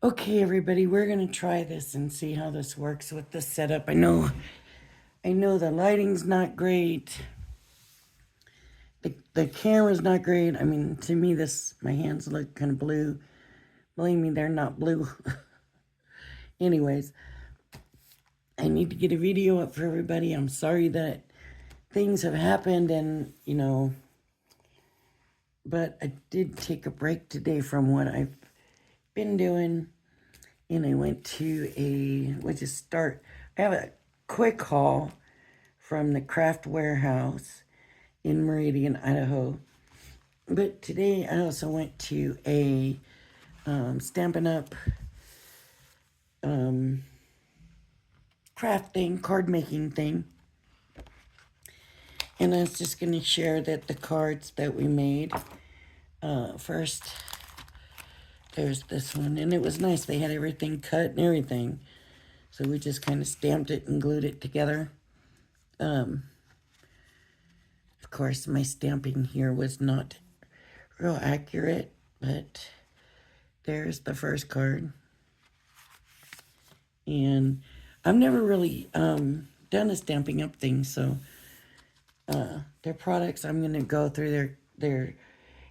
Okay, everybody, we're gonna try this and see how this works with the setup. I know the lighting's not great. The camera's not great. I mean, to me, my hands look kind of blue. Believe me, they're not blue. Anyways, I need to get a video up for everybody. I'm sorry that things have happened but I did take a break today from what I've been doing. And I went to I have a quick haul from the Craft Warehouse in Meridian, Idaho. But today I also went to a Stampin' Up! Craft thing, card making thing. And I was just going to share that the cards that we made, first, there's this one. And it was nice. They had everything cut and everything. So we just kind of stamped it and glued it together. Of course, my stamping here was not real accurate, but there's the first card. And I've never really done a Stampin' Up! Thing, so their products, I'm going to go through their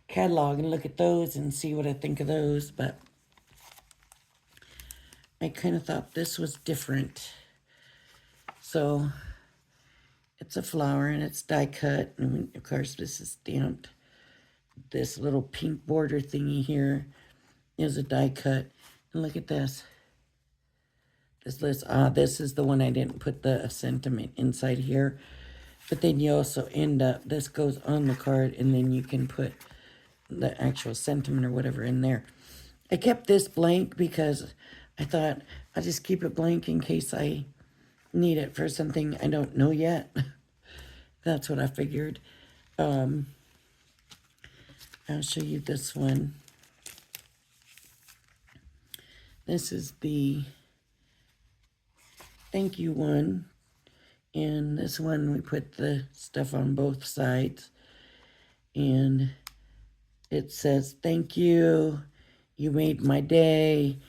catalog and look at those and see what I think of those, but I kind of thought this was different. So it's a flower and it's die cut, and of course this is stamped. This little pink border thingy here is a die cut. And look at this. This is the one I didn't put the sentiment inside here. But then you also this goes on the card, and then you can put the actual sentiment or whatever in there. I kept this blank because I thought I'll just keep it blank in case I need it for something I don't know yet. That's what I figured. I'll show you this one. This is the thank you one. And this one, we put the stuff on both sides. And it says, thank you. You made my day.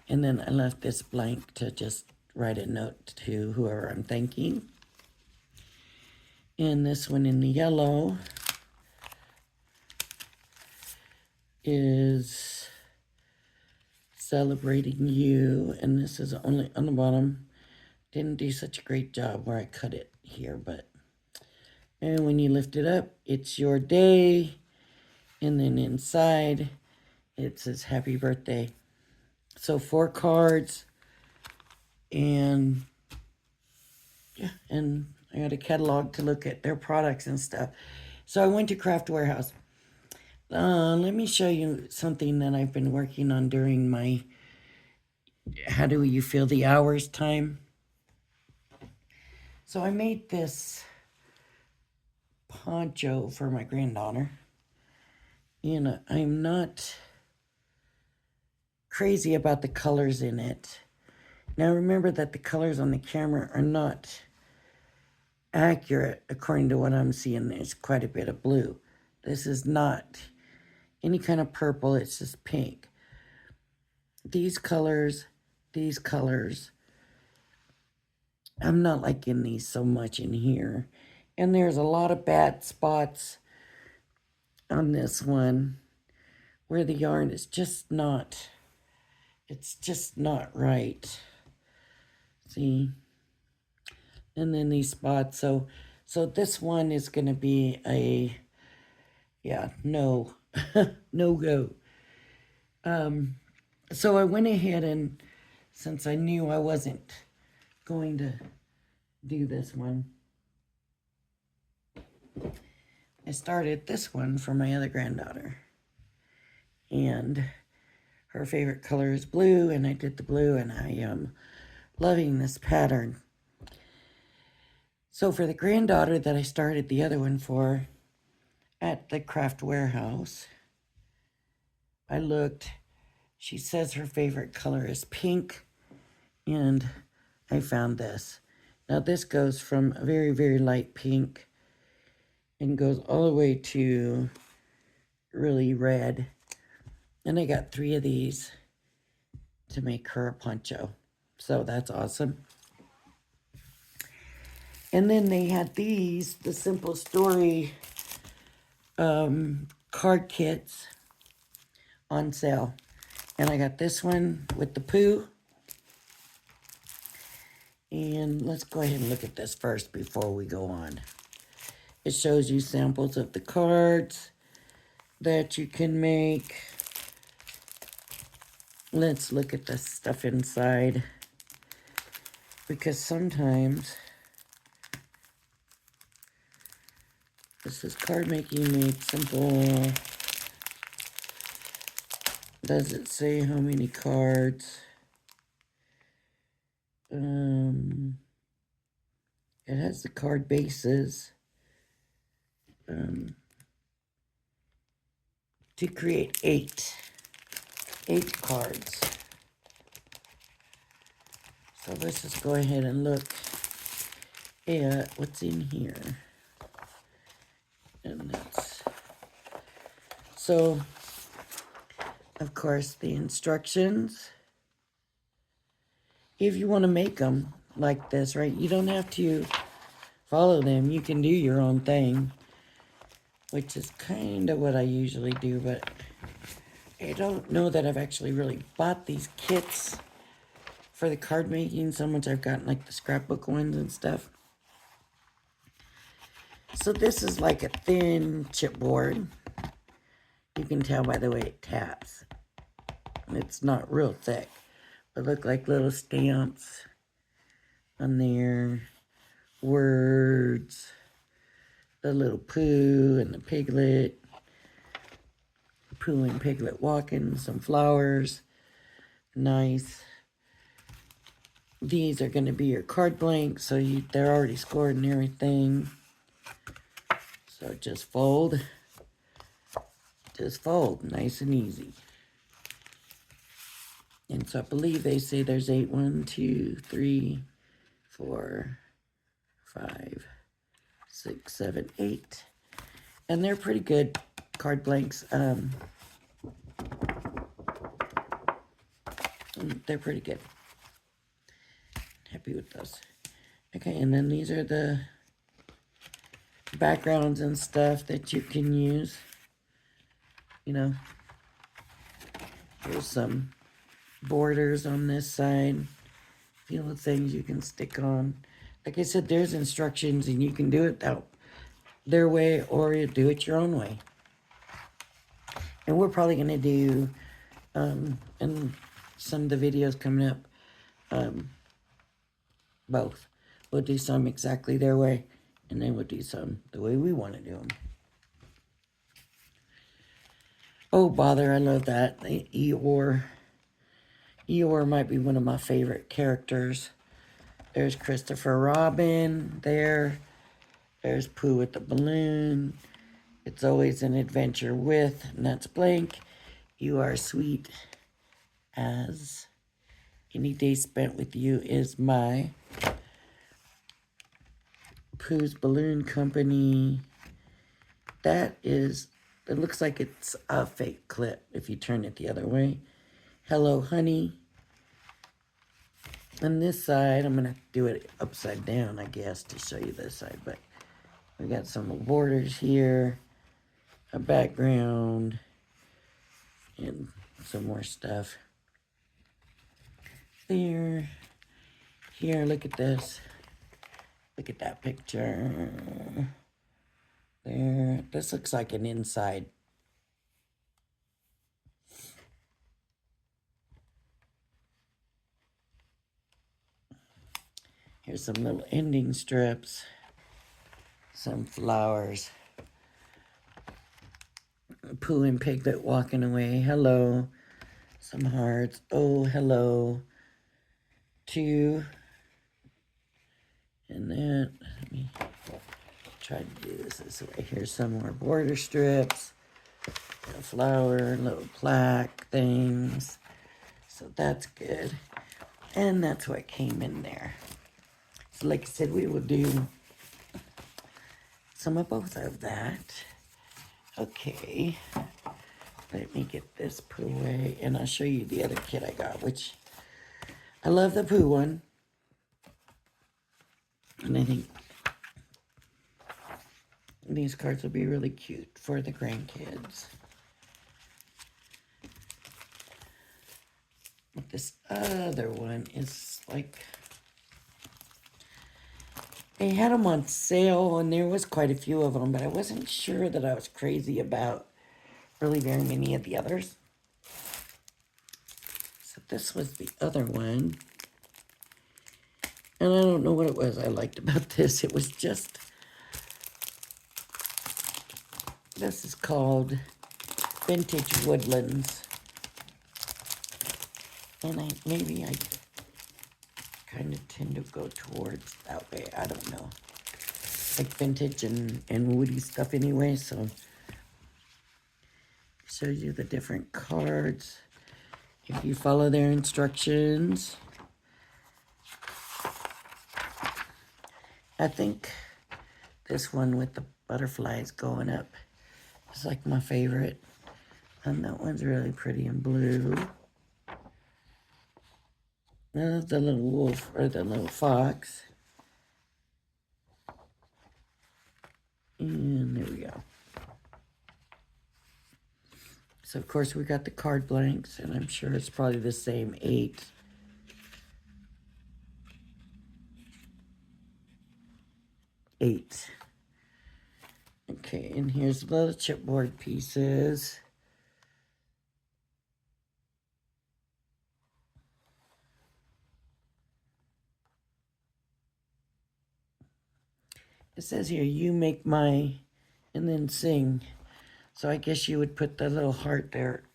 And then I left this blank to just write a note to whoever I'm thanking. And this one in the yellow is celebrating you. And this is only on the bottom. Didn't do such a great job where I cut it here, and when you lift it up, it's your day. And then inside, it says happy birthday. So 4 cards. And yeah, and I got a catalog to look at their products and stuff. So I went to Craft Warehouse. Let me show you something that I've been working on during my how do you feel the hours time. So I made this poncho for my granddaughter. And I'm not crazy about the colors in it. Now remember that the colors on the camera are not accurate according to what I'm seeing. There's quite a bit of blue. This is not any kind of purple, it's just pink. These colors, I'm not liking these so much in here. And there's a lot of bad spots on this one where the yarn is just not, it's just not right. See? And then these spots. So this one is going to be no, no go. So I went ahead, and since I knew I wasn't going to do this one, I started this one for my other granddaughter. And her favorite color is blue, and I did the blue, and I am loving this pattern. So for the granddaughter that I started the other one for at the Craft Warehouse, I looked. She says her favorite color is pink, and I found this. Now this goes from a very, very light pink and goes all the way to really red. And I got 3 of these. to make her a poncho. So that's awesome. And then they had these, the Simple Story card kits on sale. And I got this one with the Pooh. And let's go ahead and look at this first before we go on. It shows you samples of the cards that you can make. Let's look at the stuff inside. Because sometimes this is card making made simple. Does it say how many cards? It has the card bases. To create eight cards. So let's just go ahead and look at what's in here. And that's, so of course the instructions. If you want to make them like this, right, you don't have to follow them. You can do your own thing, which is kind of what I usually do, but I don't know that I've actually really bought these kits for the card making so much. I've gotten like the scrapbook ones and stuff. So this is like a thin chipboard. You can tell by the way it taps. It's not real thick, but look like little stamps on there. Words. The little Pooh and the Piglet. Pooh and Piglet walking. Some flowers. Nice. These are going to be your card blanks, so they're already scored and everything. So just fold. Just fold. Nice and easy. And so I believe they say there's 8. 1, 2, 3, 4, 5, 6, 7, 8. And they're pretty good card blanks. They're pretty good. Happy with those. Okay, and then these are the backgrounds and stuff that you can use. You know, here's some borders on this side. You know, things you can stick on. Like I said, there's instructions and you can do it their way or you do it your own way. And we're probably going to do, in some of the videos coming up, both. We'll do some exactly their way, and then we'll do some the way we want to do them. Oh, bother, I love that. Eeyore. Eeyore might be one of my favorite characters. There's Christopher Robin there. There's Pooh with the balloon. It's always an adventure with, and that's blank. You are sweet as any day spent with you is my Pooh's Balloon Company. That is, it looks like it's a fake clip if you turn it the other way. Hello, honey. On this side, I'm going to do it upside down, I guess, to show you this side. But we got some borders here, a background, and some more stuff. There. Here, look at this. Look at that picture. There. This looks like an inside. Here's some little ending strips. Some flowers. Pooh and Piglet walking away. Hello. Some hearts. Oh, hello. 2. And then, let me try to do this way. Here's some more border strips. A flower, little plaque things. So that's good. And that's what came in there. So like I said, we will do some of both of that. Okay. Let me get this put away, and I'll show you the other kit I got, which I love the Pooh one. And I think these cards will be really cute for the grandkids. But this other one is like, they had them on sale, and there was quite a few of them, but I wasn't sure that I was crazy about really very many of the others. So this was the other one. And I don't know what it was I liked about this. It was just, this is called Vintage Woodlands. And maybe I kind of tend to go towards that way. I don't know. Like vintage and woody stuff anyway, so it shows you the different cards. If you follow their instructions. I think this one with the butterflies going up is like my favorite. And that one's really pretty in blue. That's the little wolf, or the little fox. And there we go. So, of course, we got the card blanks, and I'm sure it's probably the same 8. Okay, and here's the little chipboard pieces. It says here, you make my, and then sing. So I guess you would put the little heart there.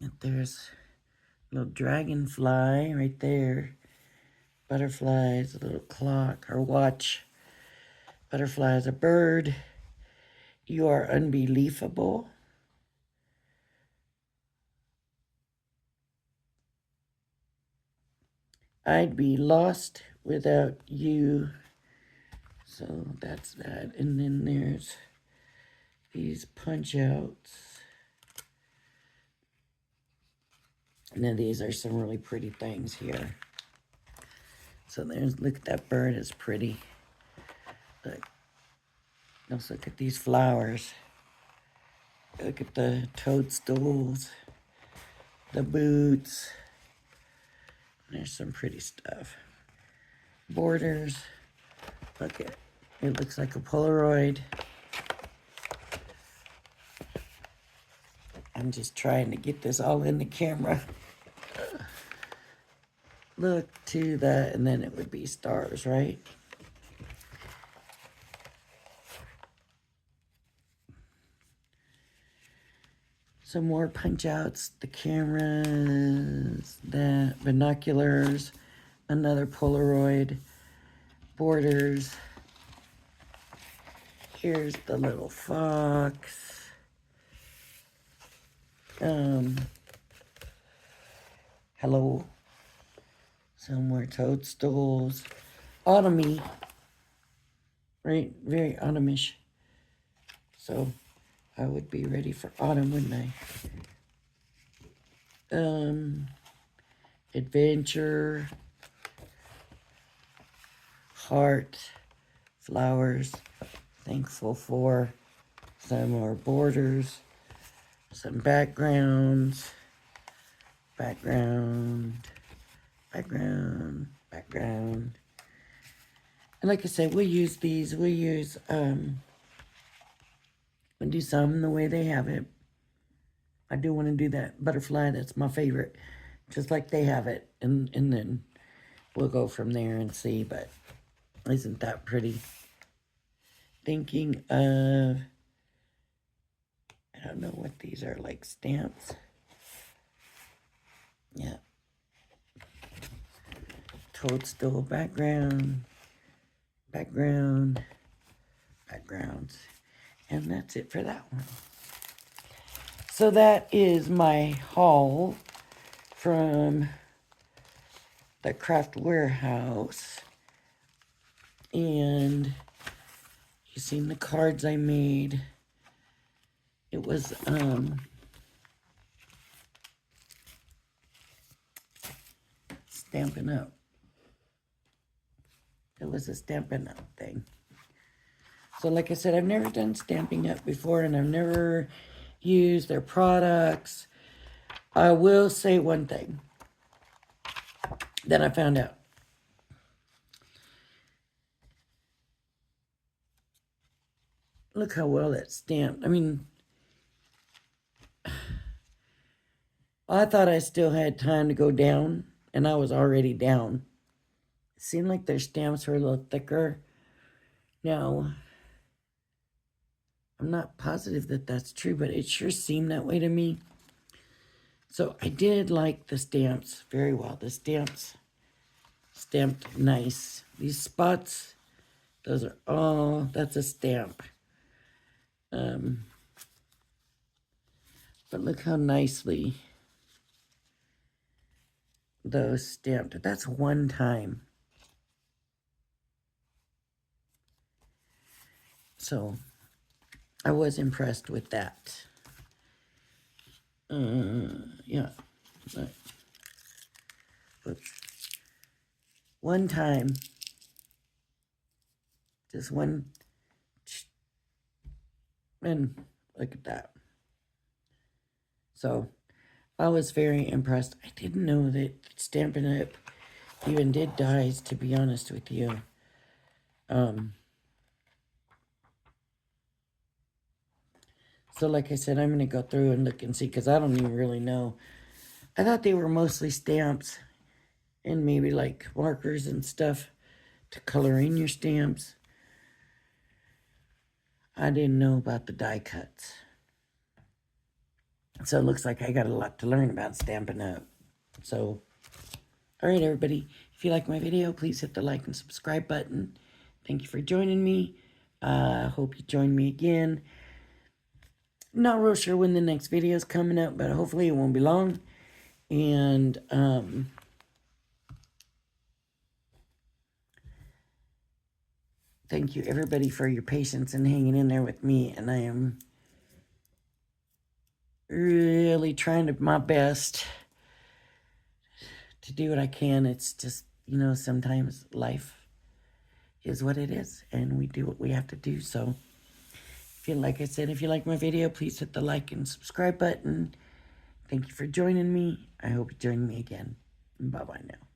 And there's a little dragonfly right there. Butterflies, a little clock or watch. Butterfly is a bird. You are unbelievable. I'd be lost without you. So that's that. And then there's these punch outs. Now these are some really pretty things here. So there's, look at that bird, it's pretty. Look. Let's look at these flowers. Look at the toadstools, the boots. There's some pretty stuff. Borders. Look at it. It looks like a Polaroid. I'm just trying to get this all in the camera. Look to that, and then it would be stars, right? Some more punch outs, the cameras, the binoculars, another Polaroid, borders. Here's the little fox. Hello. Some more toadstools. Autumny. Right? Very autumnish. So I would be ready for autumn, wouldn't I? Adventure. Heart. Flowers. Thankful for. Some more borders. Some backgrounds. Background. And like I said, we'll use these. We'll use, we'll do some the way they have it. I do want to do that butterfly. That's my favorite. Just like they have it. And then we'll go from there and see. But isn't that pretty? Thinking of, I don't know what these are, like stamps. Yeah. Toadstool backgrounds. And that's it for that one. So that is my haul from the Craft Warehouse. And you've seen the cards I made. It was, Stampin' Up. It was a Stampin' Up thing. So like I said, I've never done Stampin' Up before, and I've never used their products. I will say one thing that I found out. Look how well that's stamped. I mean, I thought I still had time to go down, and I was already down. It seemed like their stamps were a little thicker. Now, I'm not positive that that's true, but it sure seemed that way to me. So I did like the stamps very well. The stamps stamped nice. These spots, those are all, that's a stamp. But look how nicely those stamped. That's one time. So I was impressed with that. Yeah. Oops. One time. Just one. And look at that. So I was very impressed. I didn't know that Stampin' Up even did dies, to be honest with you. So like I said, I'm going to go through and look and see, because I don't even really know. I thought they were mostly stamps and maybe like markers and stuff to color in your stamps. I didn't know about the die cuts. So it looks like I got a lot to learn about Stampin' Up. So, all right, everybody. If you like my video, please hit the like and subscribe button. Thank you for joining me. Hope you join me again. Not real sure when the next video is coming up, but hopefully it won't be long. And, thank you, everybody, for your patience and hanging in there with me. And I am really trying to my best to do what I can. It's just, you know, sometimes life is what it is, and we do what we have to do. So, like I said, if you like my video, please hit the like and subscribe button. Thank you for joining me. I hope you join me again. Bye-bye now.